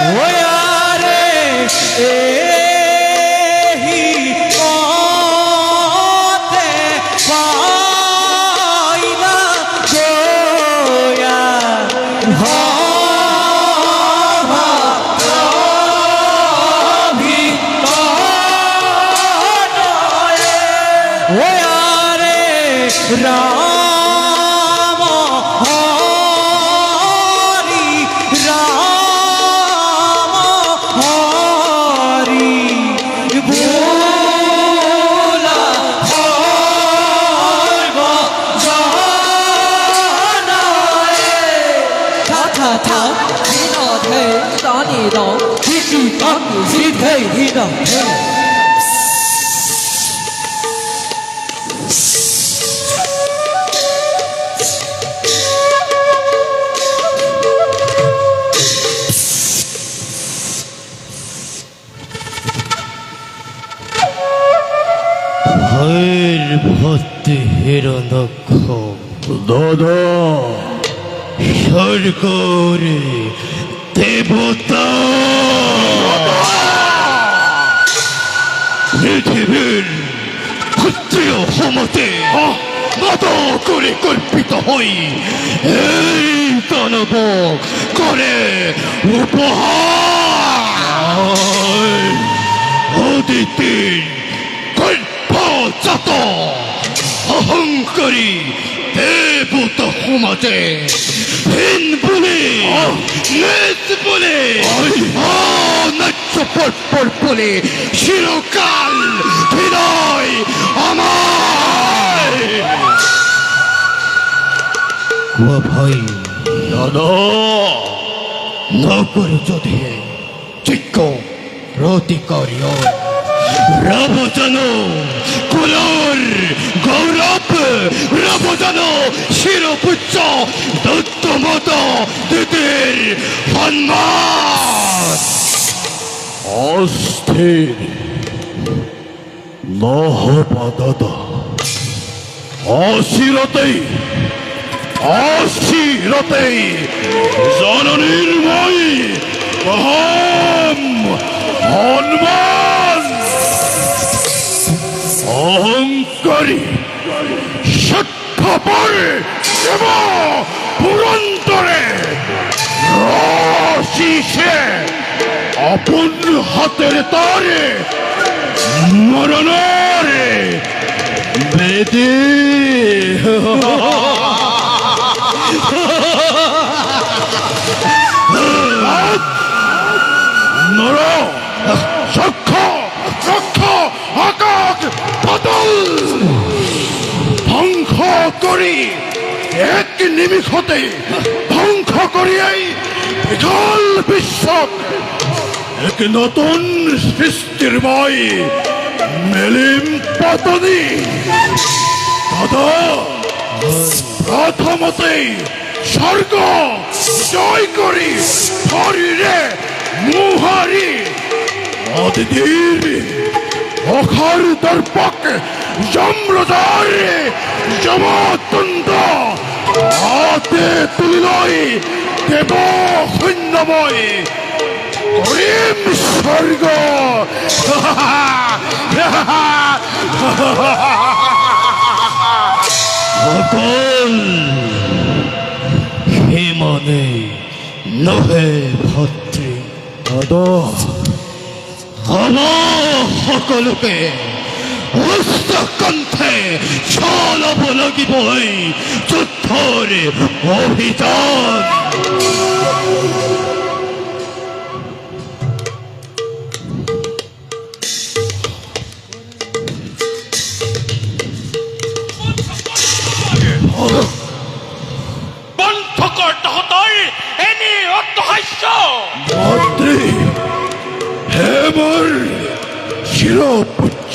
ওয়ারে এহি পথে পাইলা গোয়া ওয়ারে রাম হরি রাম হরি ভোলা সর্ব জানায় থা থা থা হিন ধে দানি দং হিটু তাকি সিধে হিনা ভয়ের ভর্তি হিরণক্ষ দাদা স্বর্গরে দেবতা পৃথিবীর ক্ষত্রিয় সমতে নত করে কল্পিত হই এই দানব করে উপহার অদিতির কল্পজাত অহংকারী দেবতা সমাজে হীন বলে নেজ বলে অন্যায্য পরপর বলে চিরকাল হৃদয় আমার ভাই দাদা নগর যদি চিক্ক প্রতিকারী রাবজানো কুলর গৌরব রাবজানো শিরপুচ্ছ দত্তমত দিদির সম্মান অস্থির নহবা দাদা অশিরতেই অশিরতেই জননীর মই অহম হনুমান অহংকারী স্বার্থপর দেব পুরন্তরে রশিসে আপন হাতের তারে মরণরে বেদে নর সক্ষ সক্ষ আকাশ পাতল ধ্বংস করি এক নিমিষতে ধ্বংস করিয়াই বিশাল বিশ্ব এক নতুন সৃষ্টির মই মেলিম পতনি দাদা প্রথমতেই স্বর্গ জয় করি শরীরে মুহারি অদিতির অখার দর্পক যমরাজারে যমতন্দ হাতে তুলিলই দেব সৈন্যময় করিম স্বর্গ সকল হিমনে নহে ভদ্রী দাদা সকলোকে হস্তকণ্ঠে চলাব লাগিবই যুদ্ধর অভিযান বন্ধকর তহতর এনি অট্টহাস্য ভদ্রী হেমর চিরপুচ্চ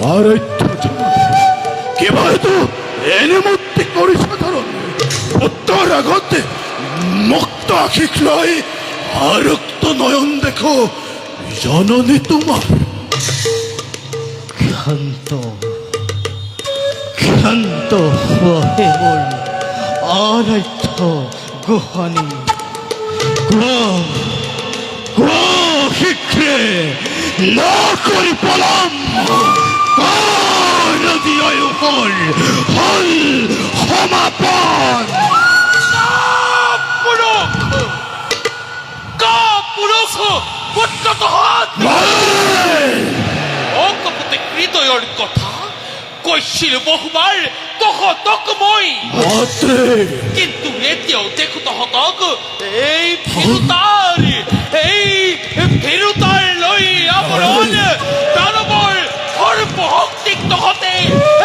আরাধ্য কেবল তো এনে মধ্যে করি সাধারণ উত্তর আগতে মুক্ত আখি ক্লয় আরক্ত নয়ন দেখো জননী তোমার ক্ষান্ত ক্ষান্ত হেমর আরাধ্য গুহানি নকরি পলম নদীয় উপর হল সমাপন পুরুষ পুত্র তহত অকপতে হৃদয়ৰ কথা কৈছিল বহুবাৰ তহঁতক মই কিন্তু এতিয়াও দেখো তহঁতক এই ভীৰুতাৰ লৈ আৱৰণ দানৱৰ সৰ্বশক্তিক তহঁতে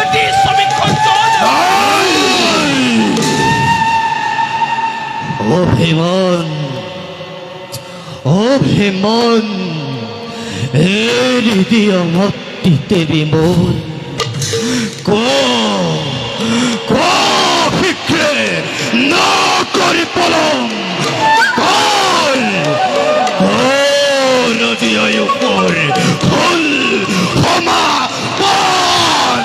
এটি সমীক্ষণ অভিমান অভিমান এৰি দিয়া মাতৃতে বিমল শিক্ষে নকৰি পলম নদীয় উপর হল সমাপন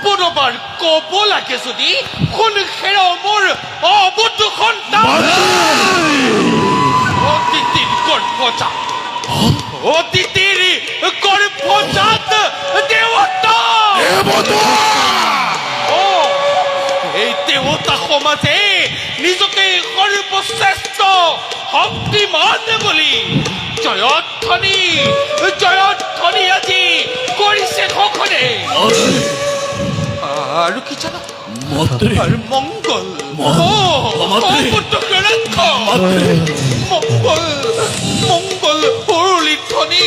পুনৰবাৰ ক'ব লাগে যদি শুন খেৰ মোৰ অবুদ্ধ সন্তান অতিথিৰ গৰ্ভজাত দেৱতা এই দেৱতা সমাজে নিজকে সৰ্বশ্ৰেষ্ঠ শক্তিমান বুলি জয়ধ্বনি আজি কৰিছে ঘৰখনে আৰু কি জানা আৰু মংগল মংগল উৰুলি ধ্বনি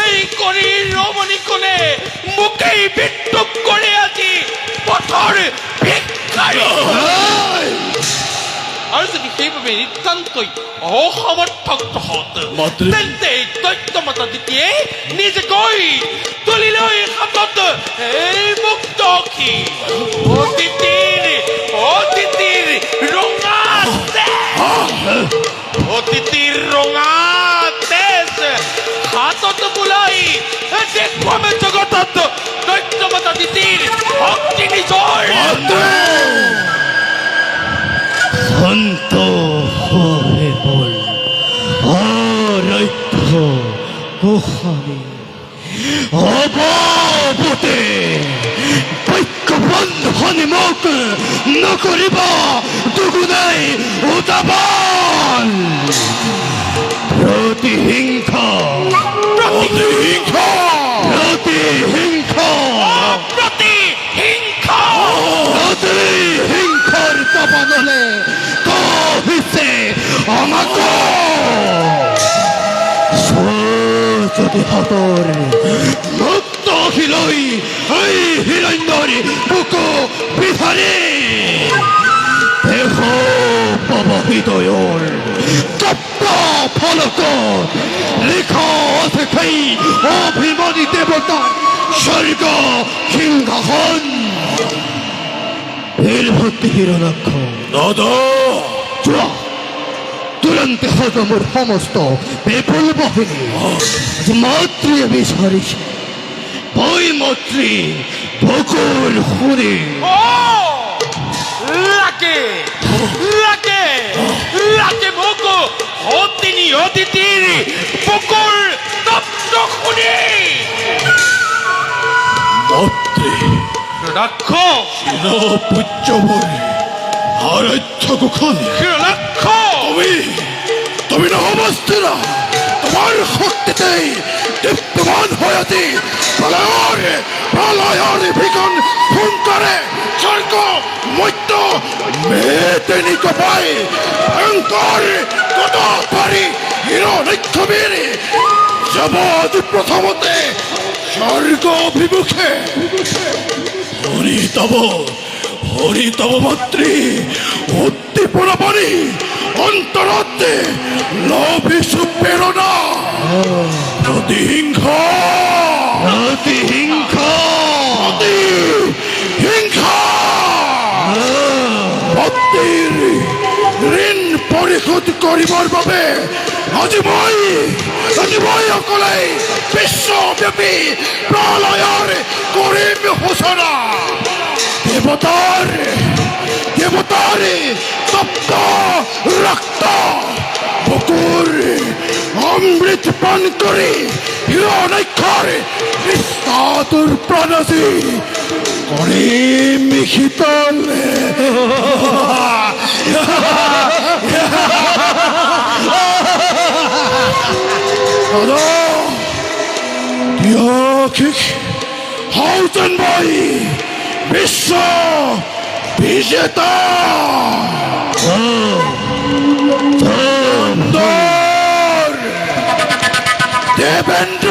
এই কৰি ৰমণী কোনে মোকেই বিদ্ৰুপ কৰে আজি পথৰ ভিক্ষাৰী আৰু যদি সেইবাবে নিতান্তই অসমৰ্থক তহঁত তেন্তে দৈত্য মাতা দিতিয়ে নিজে গৈ তুলি লৈ হাতত এই মুক্ত অখি অতিথিৰ ৰঙা তেজ হাতত বোলাই দেখুৱামে জগতত দৈত্য মাতা দিতিৰ শক্তি নিজৰ সন্ত হয়ে বল অরৈথ গোহানি অবাবতে বন্ধনে মুখ নকরিব দুগুণাই উদাবন প্রতিহিংসা প্রতিহিংসার তপনলে কহিছে আমাকে যদি হাতর মুক্ত হিলই এই হিরণ্যরে বুকু বিধারে দেহ প্রবহিতয়র তপ্ত ফলক লেখা আছে সেই অভিমানী দেবতার স্বর্গ সিংহাসন এর ভর্তি হিরণাক্ষ দাদা তুরন্ত হজমর সমস্ত বিপুল বাহিনী মাতৃ বিসারিছে বই মাতৃ বকুল শুনে লাগে মোক অতিনি অতিথিৰ বকুল তপ্ত শুনি মাতৃ রাক্ষস পুচ্ছমরে আরাধ্য গোখানে তুমি না অবস্থিরা তোমার শক্তিতে দীপ্তমান হয়েছে প্রলয়ের ভিকন ফোন করে স্বর্গ মৈত্য মেতেনি কপাই ভয়ঙ্কর কত পারি হিরণ্যবীর জবদ প্রথমতে স্বর্গ অভিমুখে হরি তব মাতৃ উদ্দীপনা পারি অন্তরাত্মে লভিসু প্রেরণা প্রতিহিংসা ভক্তির ঋণ পরিশোধ করিবার বাবে আজি মই অকলে বিশ্বব্যাপী প্রলয়ের করিম ঘোষণা দেবতার তপ্ত রক্ত বুকু অমৃত পান করে হিরো নৈক্ষর নিস্তাতুর প্রাণাসী করে মিখিতল হাউজন ভাই বিশ্ব বিজেতা দেবেন্দ্র